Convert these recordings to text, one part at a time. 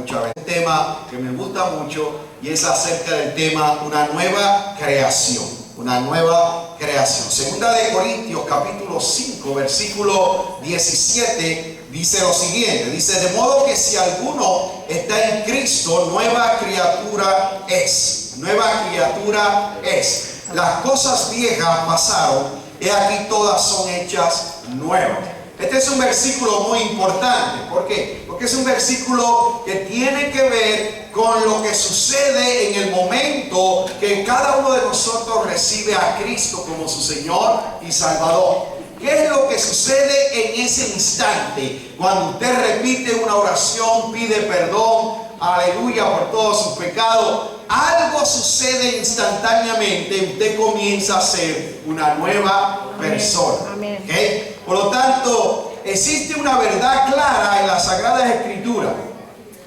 muchas veces. Un tema que me gusta mucho y es acerca del tema una nueva creación. Una nueva creación. Segunda de Corintios capítulo 5 versículo 17 dice lo siguiente. Dice: de modo que si alguno está en Cristo, nueva criatura es. Nueva criatura es. Las cosas viejas pasaron, y aquí todas son hechas nuevas. Este es un versículo muy importante. ¿Por qué? Porque es un versículo que tiene que ver con lo que sucede en el momento que cada uno de nosotros recibe a Cristo como su Señor y Salvador. ¿Qué es lo que sucede en ese instante? Cuando usted repite una oración, pide perdón, aleluya, por todos sus pecados, algo sucede instantáneamente. Usted comienza a ser una nueva persona. Amén. ¿Okay? Por lo tanto, existe una verdad clara en las Sagradas Escrituras,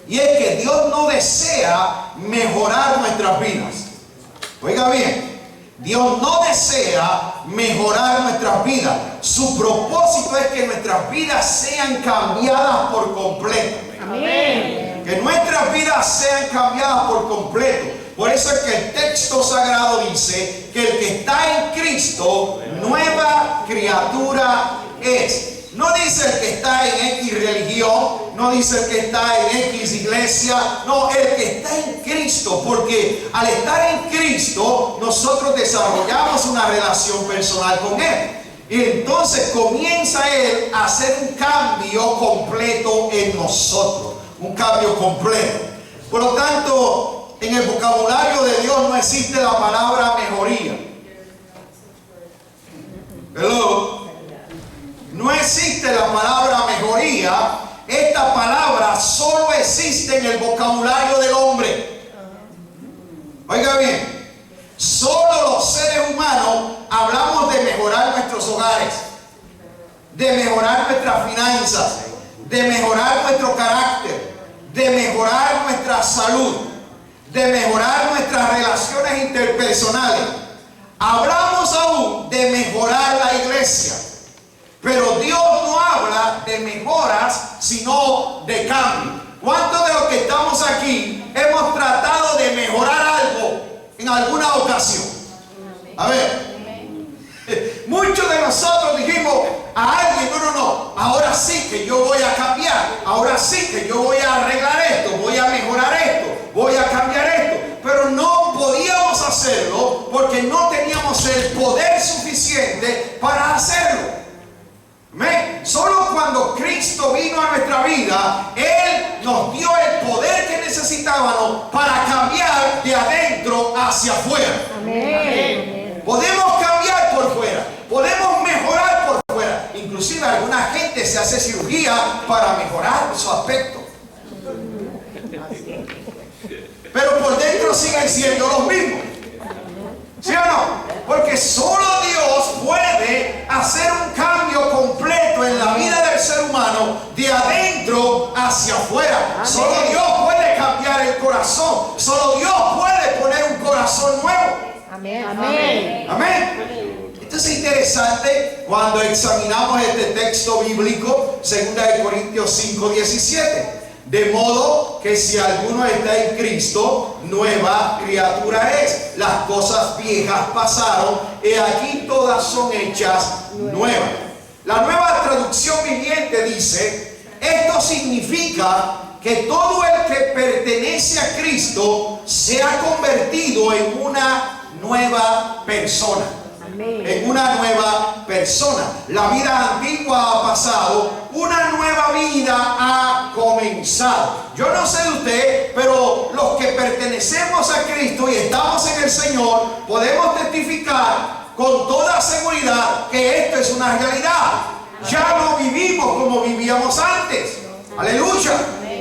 y es que Dios no desea mejorar nuestras vidas. Oiga bien, Dios no desea mejorar nuestras vidas. Su propósito es que nuestras vidas sean cambiadas por completo. Amén. Que nuestras vidas sean cambiadas por completo. Por eso es que el texto sagrado dice que el que está en Cristo, nueva criatura es. No dice el que está en X religión, no dice el que está en X iglesia, no, el que está en Cristo, porque al estar en Cristo nosotros desarrollamos una relación personal con Él. Y entonces comienza Él a hacer un cambio completo en nosotros, un cambio completo. Por lo tanto, en el vocabulario de Dios no existe la palabra mejoría. Hello. No existe la palabra mejoría. Esta palabra solo existe en el vocabulario del hombre. Oiga bien, solo los seres humanos hablamos de mejorar nuestros hogares, de mejorar nuestras finanzas, de mejorar nuestro carácter, de mejorar nuestra salud, de mejorar nuestras relaciones interpersonales. Hablamos aún de mejorar la iglesia. Pero Dios no habla de mejoras, sino de cambio. ¿Cuántos de los que estamos aquí hemos tratado de mejorar algo en alguna ocasión? A ver, muchos de nosotros dijimos a alguien: no, ahora sí que yo voy a cambiar, ahora sí que yo voy a arreglar esto, voy a mejorar esto, voy a cambiar esto. Pero no podíamos hacerlo porque no teníamos el poder suficiente para hacerlo. Amén. Solo cuando Cristo vino a nuestra vida, Él nos dio el poder que necesitábamos para cambiar de adentro hacia afuera. Amén. Podemos cambiar por fuera, podemos mejorar por fuera. Inclusive alguna gente se hace cirugía para mejorar su aspecto, pero por dentro siguen siendo los mismos. ¿Sí o no? Porque solo Dios puede hacer un cambio completo en la vida del ser humano de adentro hacia afuera. Amén. Solo Dios puede cambiar el corazón. Solo Dios puede poner un corazón nuevo. Amén. Amén. Amén. Esto es interesante cuando examinamos este texto bíblico, 2 de Corintios 5, 17. De modo que si alguno está en Cristo, nueva criatura es. Las cosas viejas pasaron, y aquí todas son hechas nuevas. La Nueva Traducción Viviente dice: esto significa que todo el que pertenece a Cristo se ha convertido en una nueva persona. En una nueva persona. La vida antigua ha pasado, una nueva vida ha comenzado. Yo no sé de usted, pero los que pertenecemos a Cristo y estamos en el Señor, podemos testificar con toda seguridad que esto es una realidad. Ya no vivimos como vivíamos antes. Aleluya.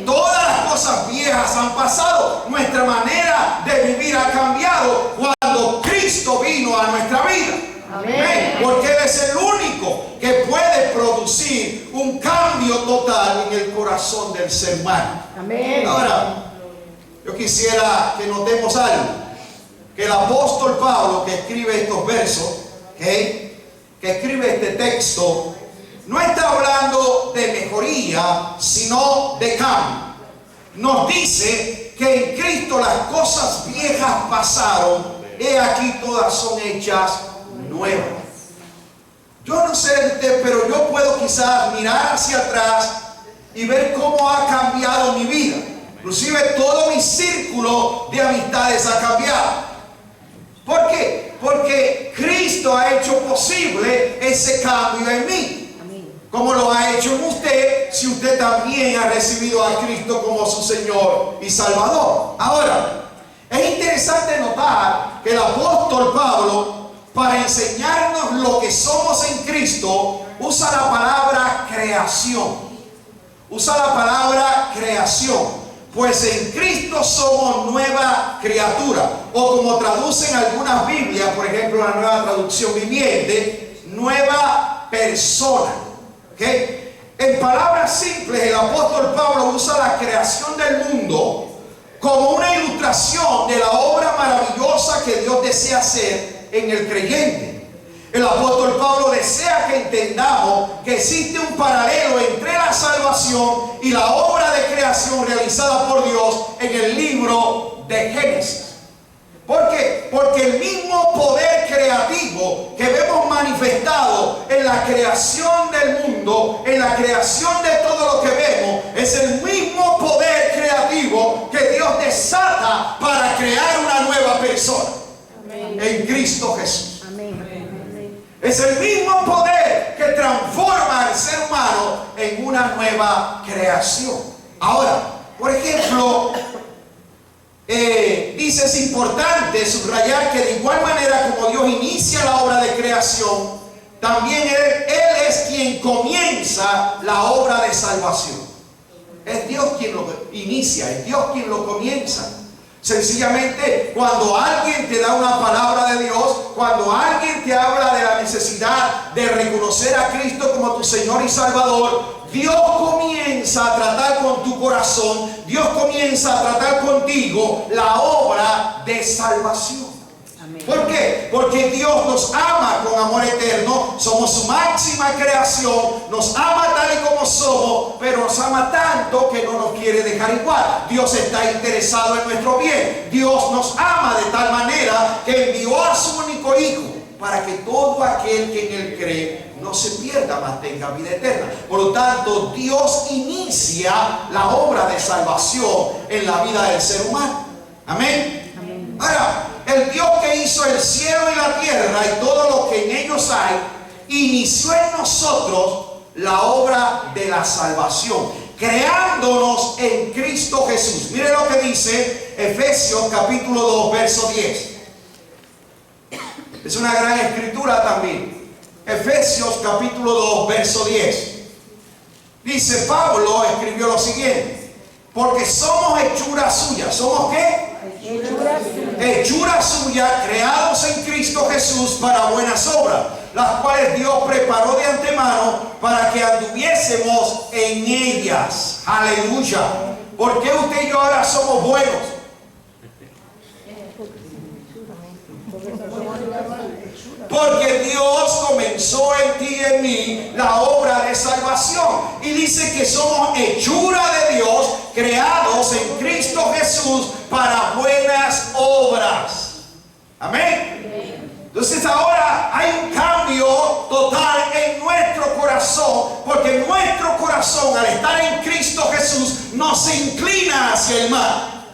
Todas las cosas viejas han pasado. Nuestra manera de vivir ha cambiado cuando Cristo vino a nuestra vida. Amén. Porque Él es el único que puede producir un cambio total en el corazón del ser humano. Amén. Ahora, yo quisiera que notemos algo. Que el apóstol Pablo, que escribe estos versos, que escribe este texto, no está hablando de mejoría, sino de cambio. nos dice que en Cristo las cosas viejas pasaron, he aquí todas son hechas nuevas. Yo no sé de usted, pero yo puedo quizás mirar hacia atrás y ver cómo ha cambiado mi vida. Inclusive todo mi círculo de amistades ha cambiado. ¿Por qué? Porque Cristo ha hecho posible ese cambio en mí. Como lo ha hecho en usted, si usted también ha recibido a Cristo como su Señor y Salvador. Ahora, es interesante notar que el apóstol Pablo, para enseñarnos lo que somos en Cristo, usa la palabra creación. Usa la palabra creación. Pues en Cristo somos nueva criatura. O como traducen algunas Biblias, por ejemplo la Nueva Traducción Viviente, nueva persona. ¿Okay? En palabras simples, el apóstol Pablo usa la creación del mundo como una ilustración de la obra maravillosa que Dios desea hacer en el creyente. El apóstol Pablo desea que entendamos que existe un paralelo entre la salvación y la obra de creación realizada por Dios en el libro de Génesis. ¿Por qué? Porque el mismo poder creativo que vemos manifestado en la creación del mundo, en la creación de todo lo que vemos, es el mismo poder creativo que Dios desata para crear una nueva persona. Amén. En Cristo Jesús. Amén. Es el mismo poder que transforma al ser humano en una nueva creación. Ahora, por ejemplo, dice, es importante subrayar que de igual manera como Dios inicia la obra de creación, también Él es quien comienza la obra de salvación. Es Dios quien lo inicia, es Dios quien lo comienza. Sencillamente, cuando alguien te da una palabra de Dios, cuando alguien te habla de la necesidad de reconocer a Cristo como tu Señor y Salvador, Dios comienza a tratar con tu corazón, Dios comienza a tratar contigo la obra de salvación. ¿Por qué? Porque Dios nos ama con amor eterno, somos su máxima creación, nos ama tal y como somos, pero nos ama tanto que no nos quiere dejar igual. Dios está interesado en nuestro bien. Dios nos ama de tal manera que envió a su único Hijo para que todo aquel que en Él cree no se pierda, mas tenga vida eterna. Por lo tanto, Dios inicia la obra de salvación en la vida del ser humano. Amén. Amén. Ahora, el Dios que hizo el cielo y la tierra y todo lo que en ellos hay, inició en nosotros la obra de la salvación, creándonos en Cristo Jesús. Mire lo que dice Efesios capítulo 2, verso 10. Es una gran escritura también. Efesios capítulo 2, verso 10. Dice, Pablo escribió lo siguiente: porque somos hechura suya. ¿Somos qué? Hechura suya, creados en Cristo Jesús para buenas obras, las cuales Dios preparó de antemano para que anduviésemos en ellas. Aleluya. ¿Por qué usted y yo ahora somos buenos? Porque Dios comenzó en ti y en mí la obra de salvación. Y dice que somos hechura de Dios, creados en Cristo Jesús para buenas obras. Amén. Entonces ahora hay un cambio total en nuestro corazón, porque nuestro corazón, al estar en Cristo Jesús, no se inclina hacia el mal.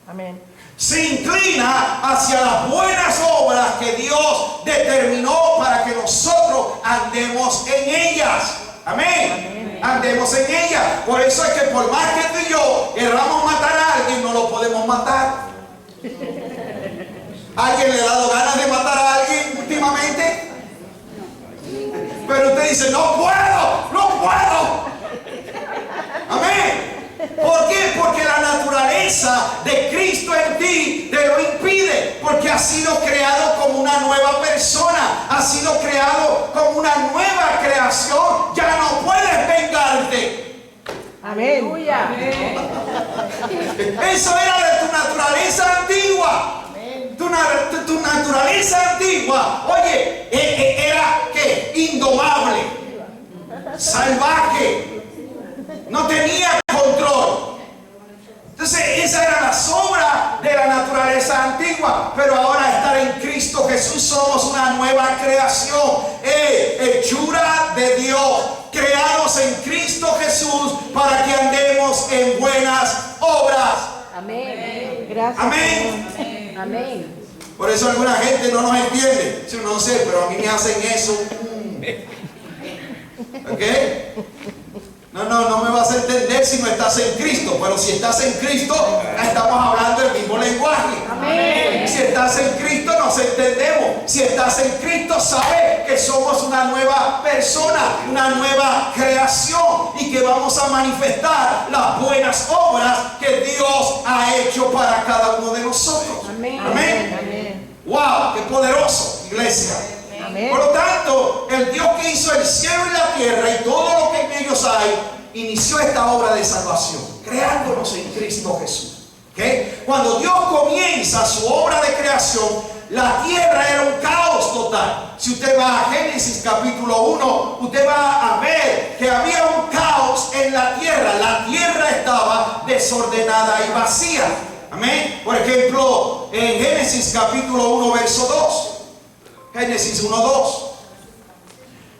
Amén. Se inclina hacia las buenas obras que Dios determinó para que nosotros andemos en ellas. Amén. Andemos en ellas. Por eso es que por más que tú y yo queramos matar a alguien, no lo podemos matar. ¿Alguien le ha dado ganas de matar a alguien últimamente? Pero usted dice, no puedo, no puedo. Amén. ¿Por qué? Porque la naturaleza de Cristo en ti te lo impide. Porque has sido creado como una nueva persona. Has sido creado como una nueva creación. Ya no puedes vengarte. Amén. Eso era de tu naturaleza antigua. Tu naturaleza antigua, oye, era ¿qué? Indomable, salvaje, no tenía control. Entonces esa era la sombra de la naturaleza antigua, pero ahora estar en Cristo Jesús somos una nueva creación, hechura de Dios, creados en Cristo Jesús para que andemos en buenas obras. Amén. Gracias. Amén. Señor. Amén. Por eso alguna gente no nos entiende. Yo no sé, pero a mí me hacen eso. ¿Ok? No me vas a entender si no estás en Cristo. Pero si estás en Cristo, estamos hablando el mismo lenguaje. Amén. Si estás en Cristo, nos entendemos. Si estás en Cristo, sabes que somos una nueva persona, una nueva creación y que vamos a manifestar las buenas obras que Dios ha hecho para cada uno de nosotros. Amén. Amén. Amén. ¡Wow! ¡Qué poderoso, iglesia! Amén. Por lo tanto, el Dios que hizo el cielo y la tierra y todo lo que en ellos hay, inició esta obra de salvación, creándonos en Cristo Jesús. ¿Okay? Cuando Dios comienza su obra de creación, la tierra era un caos total. Si usted va a Génesis capítulo 1, usted va a ver que había un caos en la tierra. La tierra estaba desordenada y vacía. Amén. Por ejemplo, en Génesis capítulo 1, verso 2. Génesis 1, 2.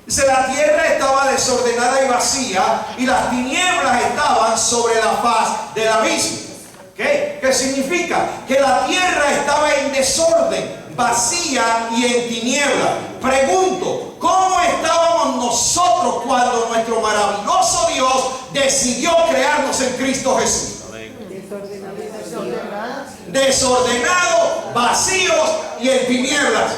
Dice: la tierra estaba desordenada y vacía, y las tinieblas estaban sobre la faz del abismo. ¿Qué? ¿Qué significa? Que la tierra estaba en desorden, vacía y en tinieblas. Pregunto, ¿cómo estábamos nosotros cuando nuestro maravilloso Dios decidió crearnos en Cristo Jesús? Desordenados, vacíos y en tinieblas.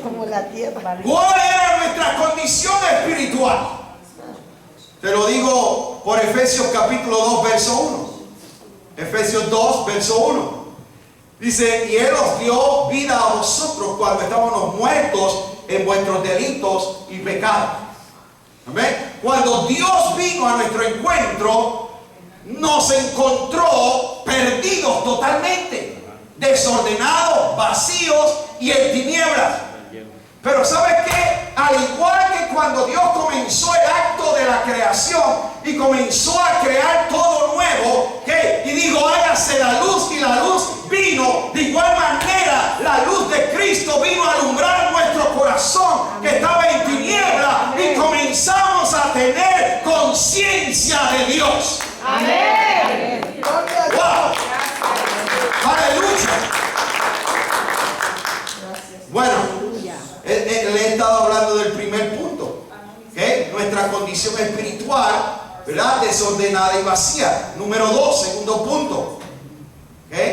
Como la tierra. ¿Cuál era nuestra condición espiritual? Te lo digo por Efesios capítulo 2, verso 1. Efesios 2, verso 1. Dice: y Él os dio vida a vosotros cuando estábamos muertos en vuestros delitos y pecados. ¿Amén? Cuando Dios vino a nuestro encuentro, nos encontró perdidos totalmente, desordenados, vacíos y en tinieblas. Pero ¿sabes qué? Al igual que cuando Dios comenzó el acto de la creación y comenzó a crear todo nuevo, ¿qué? Y dijo: hágase la luz, y la luz vino. De igual manera, la luz de Cristo vino a alumbrar nuestro corazón que estaba en tinieblas, y comenzamos a tener conciencia de Dios. Amén. ¡Wow! ¡Aleluya! Bueno, le he estado hablando del primer punto, ¿okay? Nuestra condición espiritual, ¿verdad? Desordenada y vacía. Número 2, segundo punto, ¿okay?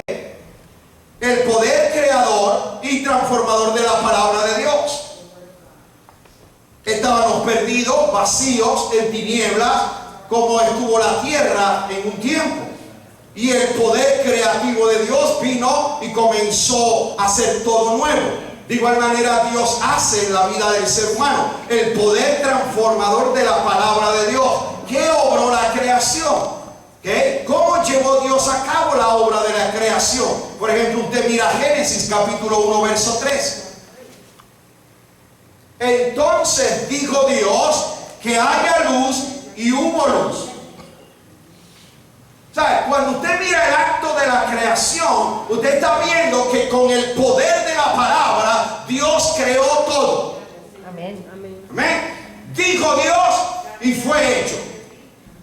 El poder creador y transformador de la palabra de Dios. Estábamos perdidos, vacíos, en tinieblas, como estuvo la tierra en un tiempo. Y el poder creativo de Dios vino y comenzó a hacer todo nuevo. De igual manera, Dios hace en la vida del ser humano el poder transformador de la palabra de Dios. ¿Qué obró la creación? ¿Qué? ¿Cómo llevó Dios a cabo la obra de la creación? Por ejemplo, usted mira Génesis capítulo 1, verso 3. Entonces dijo Dios: que haya luz, y hubo luz. ¿Sabe? Cuando usted mira el acto de la creación, usted está viendo que con el poder de la palabra Dios creó todo. Amén. Amén. Amén. Dijo Dios y fue hecho.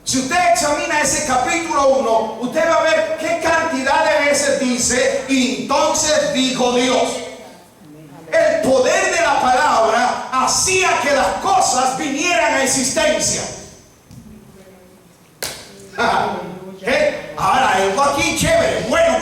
Si usted examina ese capítulo 1, usted va a ver qué cantidad de veces dice: y entonces dijo Dios. El poder de la palabra hacía que las cosas vinieran a existencia. ¿Okay? Ahora, algo aquí chévere, bueno.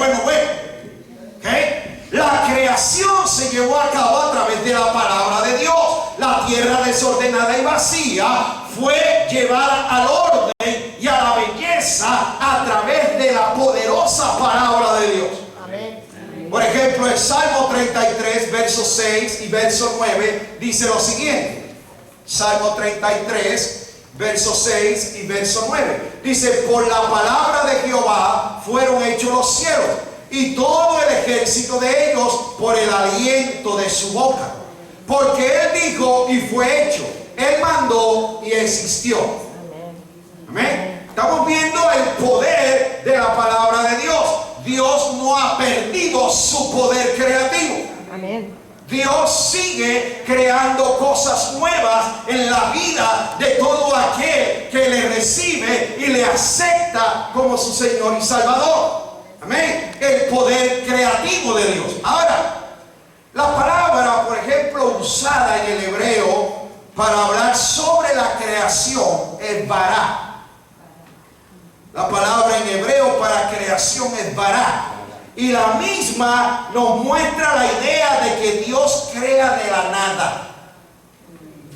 ¿Okay? La creación se llevó a cabo a través de la palabra de Dios. La tierra desordenada y vacía fue llevada al orden y a la belleza a través de la poderosa palabra de Dios. Amén. Por ejemplo, el Salmo 33, verso 6 y verso 9 dice lo siguiente. Salmo 33, verso 6 y verso 9. Dice: por la palabra de Jehová fueron hechos los cielos, y todo el ejército de ellos por el aliento de su boca. Porque Él dijo y fue hecho. Él mandó y existió. Amén. Amén. Estamos viendo el poder de la palabra de Dios. Dios no ha perdido su poder creativo. Amén. Dios sigue creando cosas nuevas en la vida de todo aquel que le recibe y le acepta como su Señor y Salvador. Amén. El poder creativo de Dios. Ahora, la palabra, por ejemplo, usada en el hebreo para hablar sobre la creación es bara. La palabra en hebreo para creación es bara. Y la misma nos muestra la idea de que Dios crea de la nada.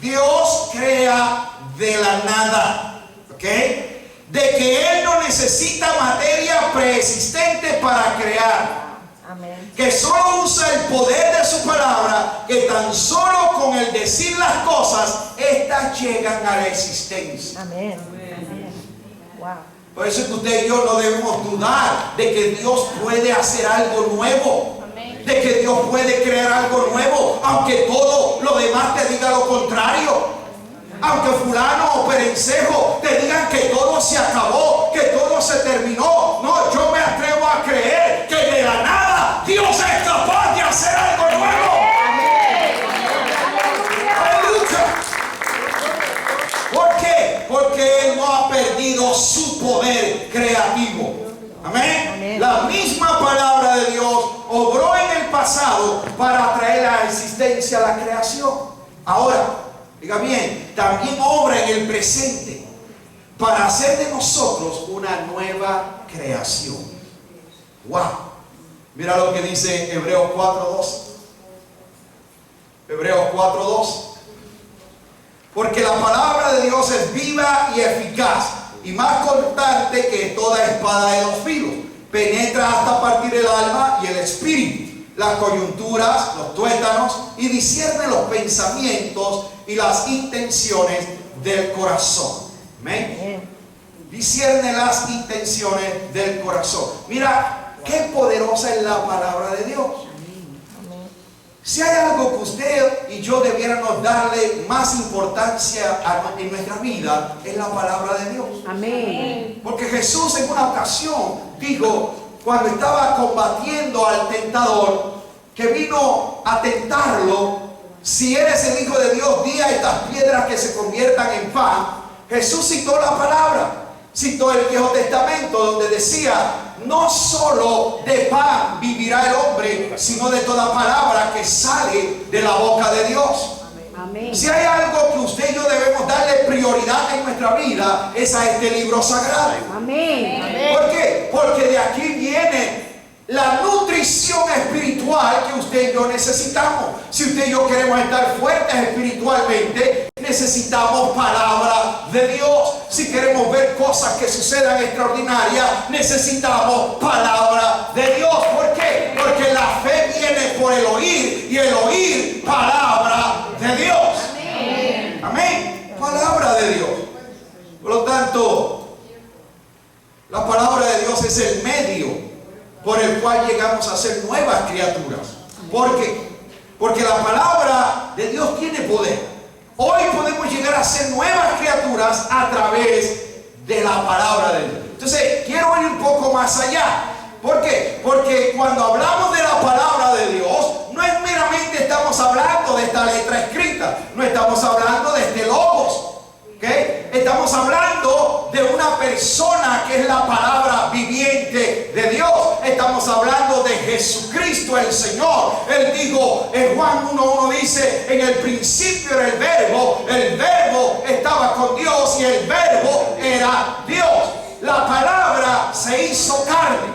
Dios crea de la nada. ¿Ok? De que Él no necesita materia preexistente para crear. Amén. Que solo usa el poder de su palabra, que tan solo con el decir las cosas, estas llegan a la existencia. Amén. Amén. Wow. Por eso es que usted y yo no debemos dudar de que Dios puede hacer algo nuevo. Amén. De que Dios puede crear algo nuevo, aunque todo lo demás te diga lo contrario. Aunque fulano o perencejo te digan que todo se acabó, que todo se terminó. No, yo me atrevo a creer que de la nada Dios es capaz de hacer algo nuevo. ¡Aleluya! ¿Por qué? Porque Él no ha perdido su poder creativo. Amén. Amén. La misma palabra de Dios obró en el pasado para traer a la existencia la creación. Ahora, diga bien, también obra en el presente para hacer de nosotros una nueva creación. ¡Wow! Mira lo que dice Hebreos 4:2. Hebreos 4:2. Porque la palabra de Dios es viva y eficaz y más cortante que toda espada de dos filos. Penetra hasta partir el alma y el espíritu, las coyunturas, los tuétanos, y discierne los pensamientos y las intenciones del corazón. Amén. Amén. Discierne las intenciones del corazón. Mira qué poderosa es la palabra de Dios. Amén. Si hay algo que usted y yo debiéramos darle más importancia en nuestra vida, es la palabra de Dios. Amén. Porque Jesús en una ocasión dijo, cuando estaba combatiendo al tentador, que vino a tentarlo: si eres el Hijo de Dios, di a estas piedras que se conviertan en pan. Jesús citó la palabra, citó el Viejo Testamento, donde decía: no solo de pan vivirá el hombre, sino de toda palabra que sale de la boca de Dios. Amén. Si hay algo que usted y yo debemos darle prioridad en nuestra vida, es a este libro sagrado. Amén. Amén. ¿Por qué? Porque de aquí viene la nutrición espiritual que usted y yo necesitamos. Si usted y yo queremos estar fuertes espiritualmente, necesitamos palabra de Dios. Si queremos ver cosas que sucedan extraordinarias, necesitamos palabra de Dios. ¿Por qué? Porque la fe viene por el oír, y el oír palabra de Dios. Amén. Amén. Palabra de Dios. Por lo tanto, la palabra de Dios es el medio por el cual llegamos a ser nuevas criaturas. ¿Por qué? Porque la palabra de Dios tiene poder. Hoy podemos llegar a ser nuevas criaturas a través de la palabra de Dios. Entonces, quiero ir un poco más allá. ¿Por qué? Porque cuando hablamos de la palabra de Dios, no es meramente estamos hablando de esta letra escrita, no estamos hablando de este logos. ¿Okay? Estamos hablando de una persona que es la palabra viviente de Dios. Estamos hablando de Jesucristo el Señor. Él dijo en Juan 1:1, dice: en el principio era el verbo estaba con Dios y el verbo era Dios. La palabra se hizo carne.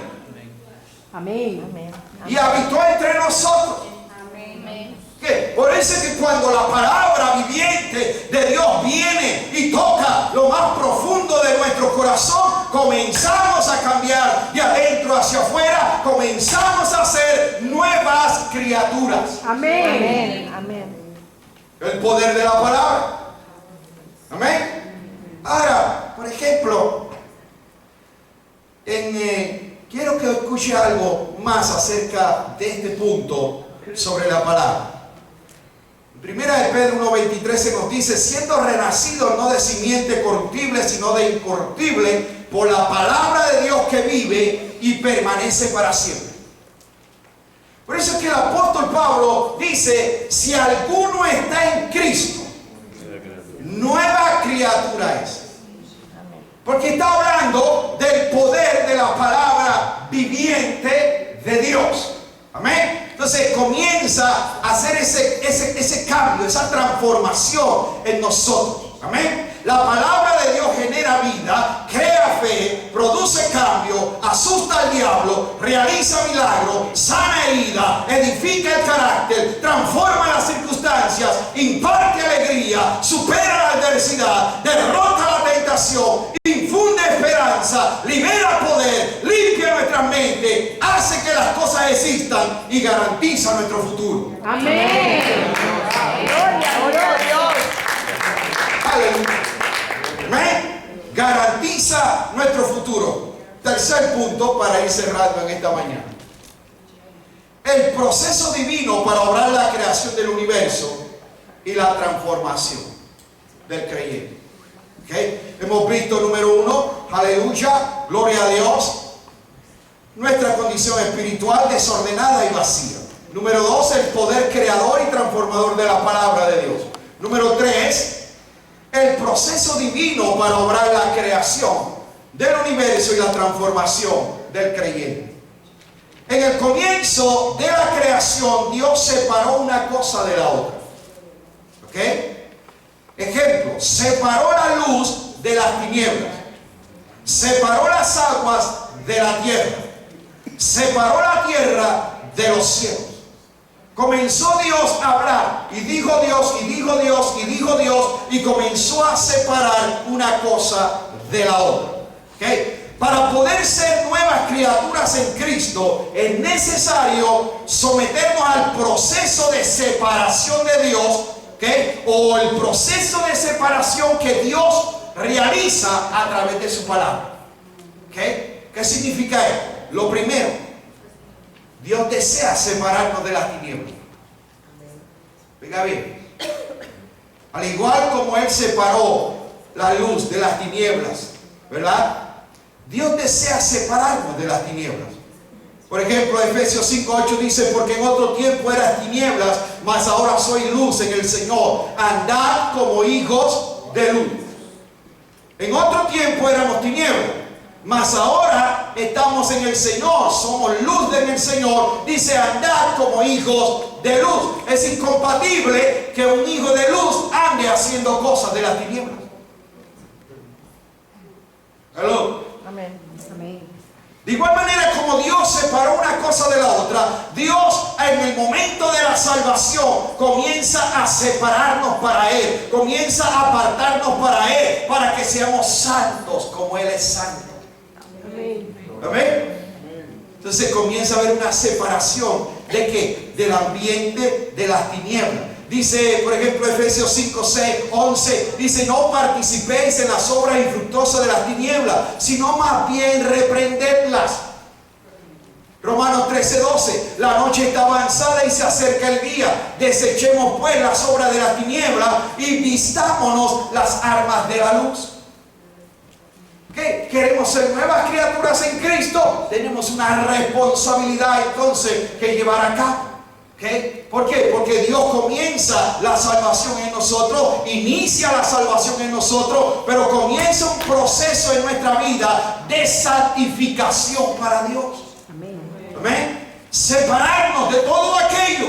Amén. Amén. Y habitó entre nosotros. ¿Qué? Por eso es que cuando la palabra viviente de Dios viene y toca lo más profundo de nuestro corazón, comenzamos a cambiar de adentro hacia afuera, comenzamos a ser nuevas criaturas. Amén. Amén. El poder de la palabra. Amén. Ahora, por ejemplo, quiero que escuche algo más acerca de este punto sobre la palabra. Primera de Pedro 1:23 se nos dice, siendo renacidos no de simiente corruptible, sino de incorruptible, por la palabra de Dios que vive y permanece para siempre. Por eso es que el apóstol Pablo dice, si alguno está en Cristo, nueva criatura es. Porque está hablando del poder de la palabra viviente de Dios. Amén. Entonces comienza a hacer ese cambio, esa transformación en nosotros. Amén. La palabra de Dios genera vida, crea fe, produce cambio, asusta al diablo, realiza milagros, sana herida, edifica el carácter, transforma las circunstancias, imparte alegría, supera la adversidad, derrota la tentación, infunde esperanza, libera poder, limpia nuestra mente, hace que las cosas existan y garantiza nuestro futuro. Amén. Gloria a Dios. Aleluya. Amén. Garantiza nuestro futuro. Tercer punto para ir cerrando en esta mañana. El proceso divino para obrar la creación del universo y la transformación del creyente. ¿Okay? Hemos visto número 1, aleluya, gloria a Dios, nuestra condición espiritual desordenada y vacía. Número 2, el poder creador y transformador de la palabra de Dios. Número 3, el proceso divino para obrar la creación del universo y la transformación del creyente. En el comienzo de la creación, Dios separó una cosa de la otra. ¿Ok? Ejemplo, separó la luz de las tinieblas, separó las aguas de la tierra, separó la tierra de los cielos. Comenzó Dios a hablar y dijo Dios y dijo Dios y dijo Dios y comenzó a separar una cosa de la otra. ¿Okay? Para poder ser nuevas criaturas en Cristo es necesario someternos al proceso de separación de Dios, ¿okay? O el proceso de separación que Dios realiza a través de su palabra. ¿Okay? ¿Qué significa esto? Lo primero, Dios desea separarnos de las tinieblas. Venga bien. Al igual como Él separó la luz de las tinieblas, ¿verdad? Dios desea separarnos de las tinieblas. Por ejemplo, Efesios 5:8 dice, porque en otro tiempo eras tinieblas, mas ahora soy luz en el Señor. Andad como hijos de luz. En otro tiempo éramos tinieblas, mas ahora estamos en el Señor, somos luz en el Señor. Dice, andad como hijos de luz. Es incompatible que un hijo de luz ande haciendo cosas de las tinieblas. Hello. Amén. Amén. De igual manera como Dios separó una cosa de la otra, Dios en el momento de la salvación comienza a separarnos para Él, comienza a apartarnos para Él, para que seamos santos como Él es santo. ¿Amén? Entonces comienza a haber una separación ¿de qué? Del ambiente de las tinieblas. Dice, por ejemplo, Efesios 5, 6, 11, dice, no participéis en las obras infructuosas de las tinieblas, sino más bien reprendedlas. Romanos 13, 12, la noche está avanzada y se acerca el día. Desechemos pues las obras de las tinieblas y vistámonos las armas de la luz. ¿Qué? ¿Queremos ser nuevas criaturas en Cristo? Tenemos una responsabilidad entonces que llevar a cabo. ¿Okay? ¿Por qué? Porque Dios comienza la salvación en nosotros, inicia la salvación en nosotros, pero comienza un proceso en nuestra vida de santificación para Dios. Amén. Amén. Separarnos de todo aquello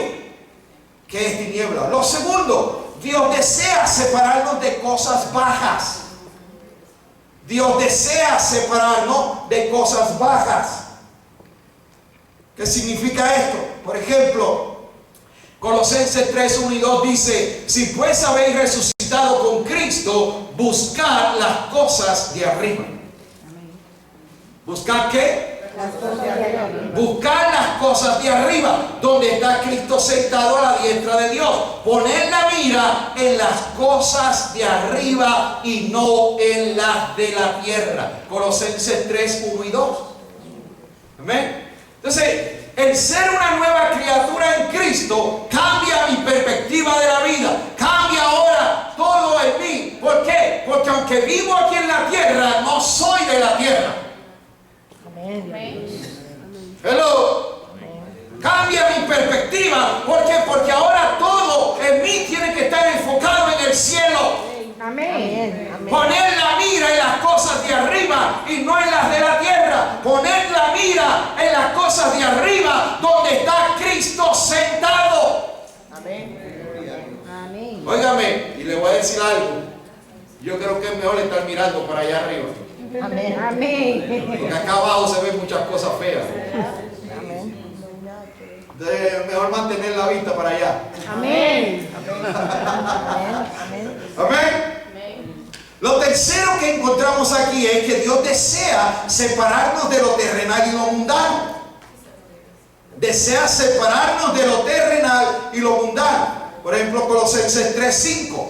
que es tiniebla. Lo segundo, Dios desea separarnos de cosas bajas. Dios desea separarnos de cosas bajas. ¿Qué significa esto? Por ejemplo, Colosenses 3, 1 y 2 dice, si pues habéis resucitado con Cristo, buscad las cosas de arriba. ¿Buscad qué? Las cosas de arriba. Buscar las cosas de arriba, donde está Cristo sentado a la diestra de Dios. Poner la mira en las cosas de arriba y no en las de la tierra. Colosenses 3, 1 y 2. Amén. Entonces, El ser una nueva criatura en Cristo cambia mi perspectiva de la vida. Cambia ahora todo en mí. ¿Por qué? Porque aunque vivo aquí en la tierra, no soy de la tierra. Amén. Hello. Cambia mi perspectiva. ¿Por qué? Porque ahora todo en mí tiene que estar enfocado en el cielo. Amén. Amén. Poner la mira en las cosas de arriba y no en las de la tierra. Poner la mira en las cosas de arriba donde está Cristo sentado. Amén. Amén. Óigame, y le voy a decir algo. Yo creo que es mejor estar mirando para allá arriba. Amén. Amén. Porque acá abajo se ven muchas cosas feas. Amén. Mejor mantener la vista para allá. Amén. Amén. Lo tercero que encontramos aquí es que Dios desea separarnos de lo terrenal y lo mundano. Desea separarnos de lo terrenal y lo mundano. Por ejemplo, Colosenses 3:5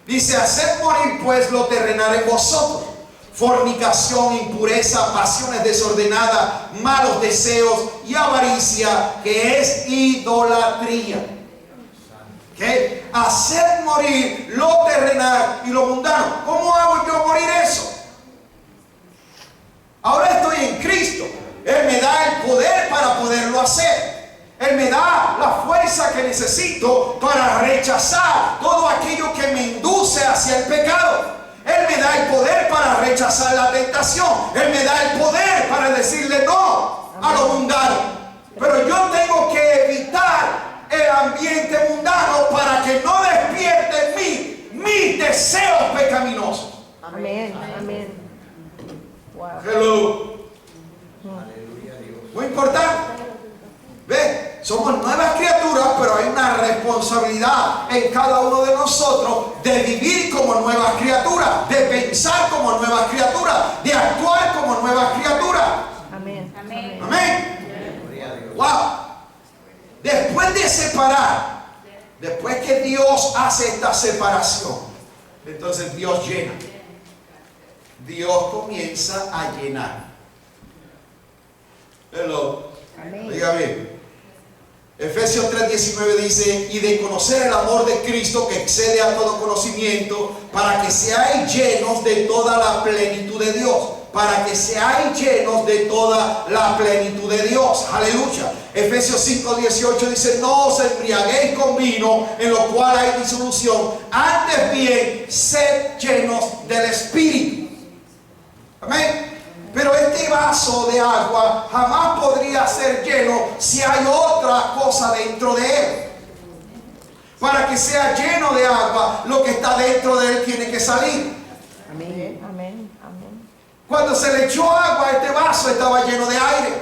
dice: haced morir pues lo terrenal en vosotros: fornicación, impureza, pasiones desordenadas, malos deseos y avaricia, que es idolatría. ¿Okay? Hacer morir lo terrenal y lo mundano. ¿Cómo hago yo morir eso? Ahora estoy en Cristo. Él me da el poder para poderlo hacer. Él me da la fuerza que necesito para rechazar todo aquello que me induce hacia el pecado. Él me da el poder para rechazar la tentación. Él me da el poder para decirle no a lo mundano. Pero yo tengo que evitar el ambiente mundano para que no despierte en mí mis deseos pecaminosos. Amén. Amén. Wow. Hello. Muy importante. ¿Ve? Somos nuevas criaturas, pero hay una responsabilidad en cada uno de nosotros de vivir como nuevas criaturas, de pensar como nuevas criaturas, de actuar como nuevas criaturas. Amén. Amén. Amén. Wow. Después de separar, después que Dios hace esta separación, entonces Dios llena. Dios comienza a llenar. Hello. Amén. Dígame. Efesios 3:19 dice: y de conocer el amor de Cristo que excede a todo conocimiento, para que seáis llenos de toda la plenitud de Dios. Para que seáis llenos de toda la plenitud de Dios. Aleluya. Efesios 5:18 dice: no os embriaguéis con vino, en lo cual hay disolución. Antes bien, sed llenos del Espíritu. Amén. Pero este vaso de agua jamás podría ser lleno si hay otra cosa dentro de él. Para que sea lleno de agua, lo que está dentro de él tiene que salir. Amén. Amén. Amén. Cuando se le echó agua a este vaso, estaba lleno de aire.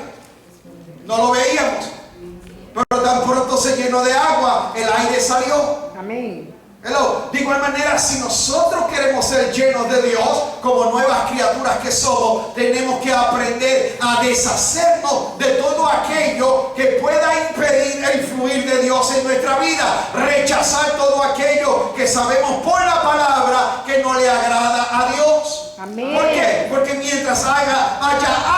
No lo veíamos. Pero tan pronto se llenó de agua, el aire salió. Amén. Hello. De igual manera, si nosotros queremos ser llenos de Dios, como nuevas criaturas que somos, tenemos que aprender a deshacernos de todo aquello que pueda impedir el fluir de Dios en nuestra vida. Rechazar todo aquello que sabemos por la palabra que no le agrada a Dios. Amén. ¿Por qué? Porque mientras haya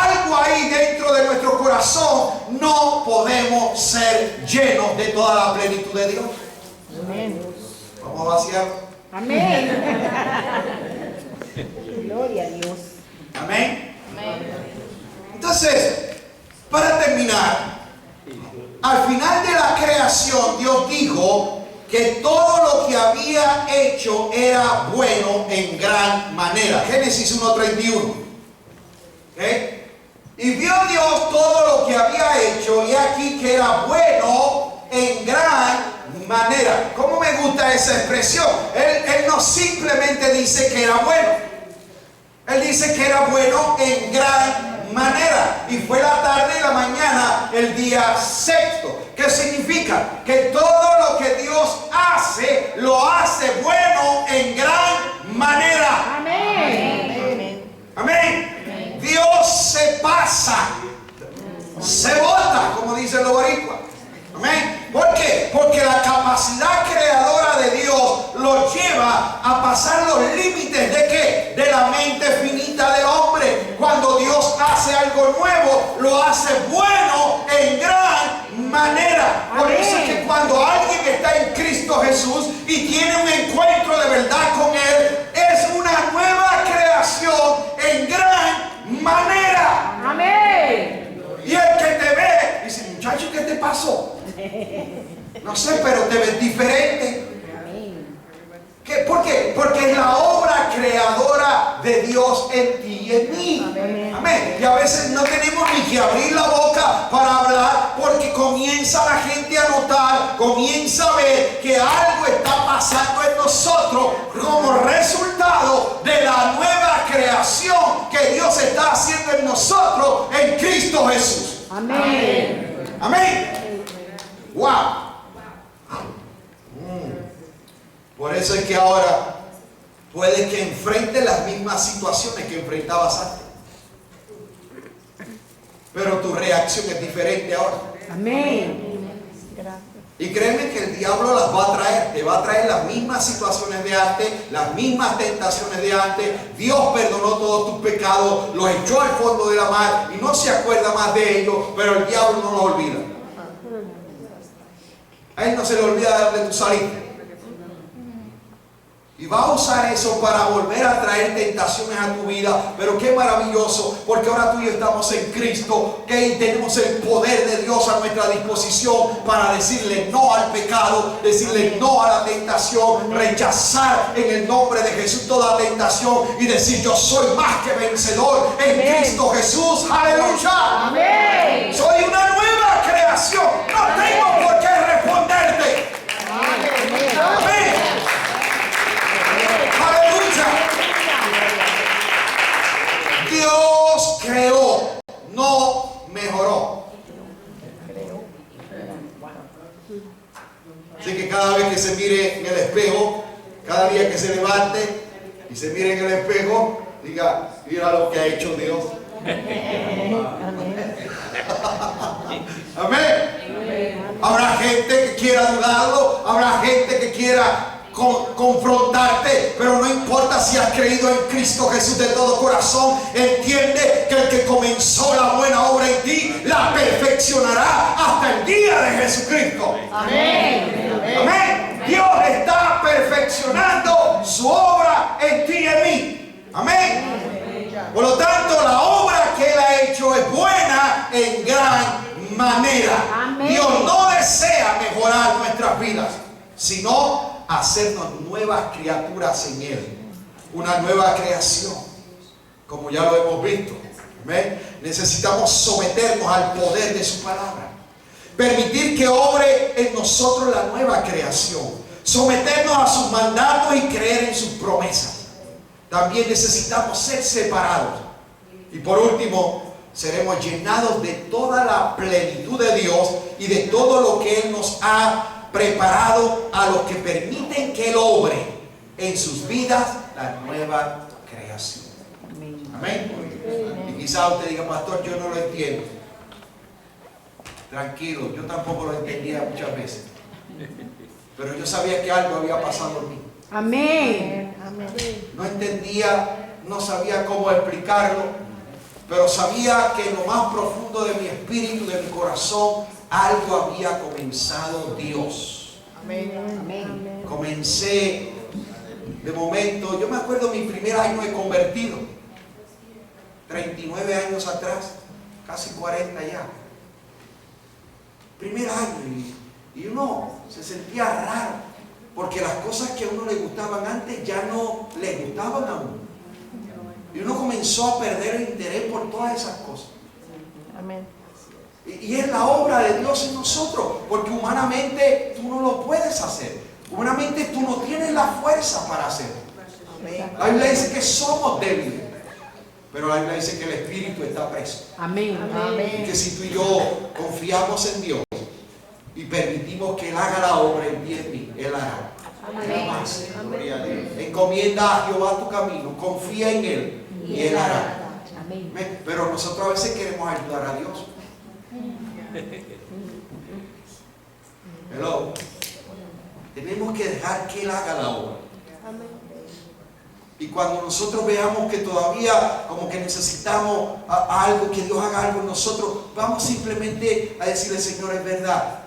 algo ahí dentro de nuestro corazón, no podemos ser llenos de toda la plenitud de Dios. Amén. Vamos a vaciar. Amén. Gloria a Dios. Amén. Entonces, para terminar, al final de la creación, Dios dijo que todo lo que había hecho era bueno en gran manera. Génesis 1:31. ¿Okay? Y vio Dios todo lo que había hecho, y aquí que era bueno en gran manera. ¿Cómo me gusta esa expresión? Él no simplemente dice que era bueno. Él dice que era bueno en gran manera. Y fue la tarde y la mañana el día sexto. ¿Qué significa? Que todo lo que Dios hace, lo hace bueno en gran manera. Amén. Amén. Dios se pasa, se bota, como dicen los boricuas. Amén. ¿Por qué? Porque la capacidad creadora de Dios lo lleva a pasar los límites de ¿qué? De la mente finita del hombre. Cuando Dios hace algo nuevo, lo hace bueno en gran manera. Por eso es que cuando alguien está en Cristo Jesús y tiene un encuentro de verdad con Él, es una nueva creación en gran manera. Amén. Y el que te ve dice, muchacho, ¿qué te pasó? No sé, pero te ves diferente. ¿Por qué? Porque es la obra creadora de Dios en ti y en mí. Amén. Y a veces no tenemos ni que abrir la boca para hablar, porque comienza la gente a notar, comienza a ver que algo está pasando en nosotros como resultado de la nueva creación que Dios está haciendo en nosotros en Cristo Jesús. Amén. Amén. Wow. Por eso es que ahora puedes que enfrentes las mismas situaciones que enfrentabas antes, pero tu reacción es diferente ahora. Amén. Y créeme que el diablo las va a traer, te va a traer las mismas situaciones de antes, las mismas tentaciones de antes. Dios perdonó todos tus pecados, los echó al fondo de la mar y no se acuerda más de ellos, pero el diablo no los olvida. A él no se le olvida de dónde tú saliste. Y va a usar eso para volver a traer tentaciones a tu vida. Pero qué maravilloso, porque ahora tú y yo estamos en Cristo, que tenemos el poder de Dios a nuestra disposición para decirle no al pecado, decirle no a la tentación, rechazar en el nombre de Jesús toda tentación y decir, yo soy más que vencedor en Cristo Jesús. Aleluya. Amén. Soy una nueva creación. No tengo por qué responderte. Amén. Dios creó, no mejoró. Así que cada vez que se mire en el espejo, cada día que se levante y se mire en el espejo, diga, mira lo que ha hecho Dios. Amén. Habrá gente que quiera dudarlo, habrá gente que quiera confrontarte, pero no importa si has creído en Cristo Jesús de todo corazón. Entiende que el que comenzó la buena obra en ti la perfeccionará hasta el día de Jesucristo. Amén. Amén. Dios está perfeccionando su obra en ti y en mí. Amén. Por lo tanto, la obra que Él ha hecho es buena en gran manera. Amén. Dios no desea mejorar nuestras vidas, sino hacernos nuevas criaturas en Él, una nueva creación, como ya lo hemos visto. ¿Amén? Necesitamos someternos al poder de su palabra, permitir que obre en nosotros la nueva creación, someternos a sus mandatos y creer en sus promesas. También necesitamos ser separados, y por último seremos llenados de toda la plenitud de Dios y de todo lo que Él nos ha preparado a los que permiten que Él obre en sus vidas la nueva creación. Amén. Y quizá usted diga, pastor, yo no lo entiendo. Tranquilo, yo tampoco lo entendía muchas veces, pero yo sabía que algo había pasado en mí. Amén. No entendía, no sabía cómo explicarlo, pero sabía que en lo más profundo de mi espíritu, de mi corazón, algo había comenzado Dios. Amén. Comencé de momento, yo me acuerdo mi primer año de convertido, 39 años atrás, casi 40 ya. Primer año, y uno se sentía raro, porque las cosas que a uno le gustaban antes ya no le gustaban a uno. Y uno comenzó a perder el interés por todas esas cosas. Amén. Y es la obra de Dios en nosotros, porque humanamente tú no lo puedes hacer. Humanamente tú no tienes la fuerza para hacerlo. La Biblia dice que somos débiles, pero la Biblia dice que el Espíritu está preso. Amén. Y que si tú y yo confiamos en Dios y permitimos que Él haga la obra en ti y en mí, Él hará. Nada más. Encomienda a Jehová tu camino, confía en Él y Él hará. Pero nosotros a veces queremos ayudar a Dios. Hello. Tenemos que dejar que Él haga la obra. Y cuando nosotros veamos que todavía como que necesitamos algo, que Dios haga algo en nosotros, vamos simplemente a decirle: Señor, es verdad,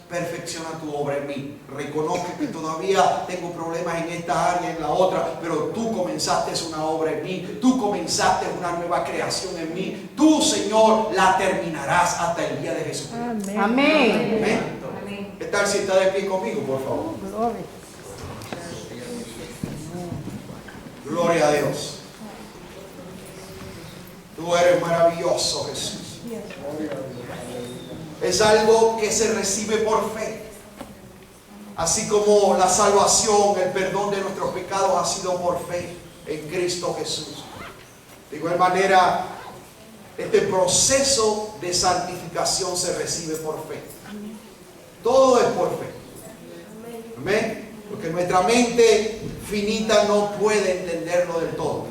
perfecciona tu obra en mí. Reconozco que todavía tengo problemas en esta área, en la otra, pero tú comenzaste una obra en mí, tú comenzaste una nueva creación en mí. Tú, Señor, la terminarás hasta el día de Jesucristo. Amén. Amén. ¿Qué tal si está de pie conmigo, por favor? Gloria. Gloria a Dios. Tú eres maravilloso, Jesús. Es algo que se recibe por fe. Así como la salvación, el perdón de nuestros pecados ha sido por fe en Cristo Jesús. De igual manera, este proceso de santificación se recibe por fe. Todo es por fe. Amén. Porque nuestra mente finita no puede entenderlo del todo.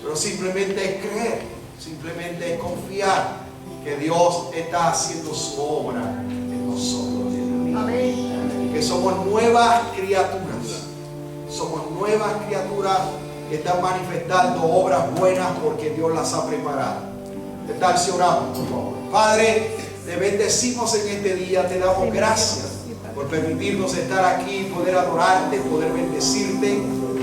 Pero simplemente es creer, simplemente es confiar que Dios está haciendo su obra en nosotros. Amén. Que somos nuevas criaturas. Somos nuevas criaturas que están manifestando obras buenas porque Dios las ha preparado. ¿Qué tal si oramos, por favor? Padre, te bendecimos en este día, te damos gracias por permitirnos estar aquí, poder adorarte, poder bendecirte.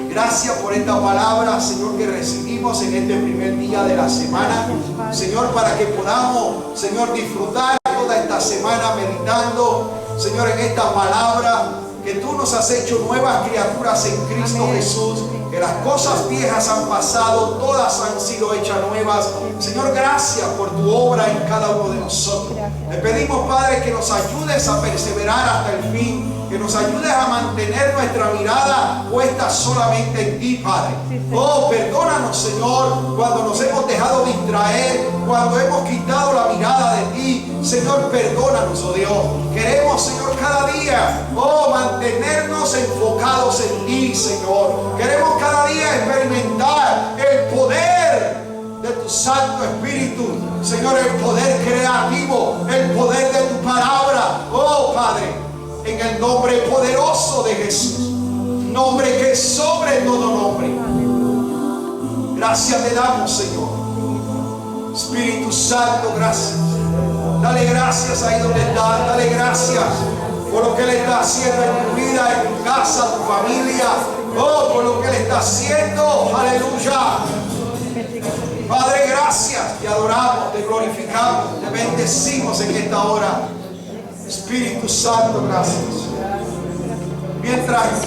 Gracias por esta palabra, Señor, que recibimos en este primer día de la semana. Señor, para que podamos, Señor, disfrutar toda esta semana meditando, Señor, en esta palabra, que tú nos has hecho nuevas criaturas en Cristo Jesús, que las cosas viejas han pasado, todas han sido hechas nuevas. Señor, gracias por tu obra en cada uno de nosotros. Te pedimos, Padre, que nos ayudes a perseverar hasta el fin, que nos ayudes a mantener nuestra mirada puesta solamente en ti, Padre. Oh, perdónanos, Señor, cuando nos hemos dejado distraer, cuando hemos quitado la mirada de ti. Señor, perdónanos, oh Dios. Queremos, Señor, cada día, oh, mantenernos enfocados en ti, Señor. Queremos cada día experimentar el poder de tu Santo Espíritu, Señor, el poder creativo, el poder de tu palabra. Oh, Padre, en el nombre poderoso de Jesús, nombre que es sobre todo nombre. Gracias te damos, Señor. Espíritu Santo, gracias. Dale gracias ahí donde estás. Dale gracias por lo que Él está haciendo en tu vida, en tu casa, tu familia. Oh, por lo que Él está haciendo. Aleluya. Padre, gracias. Te adoramos, te glorificamos, te bendecimos en esta hora. Espíritu Santo, gracias. Mientras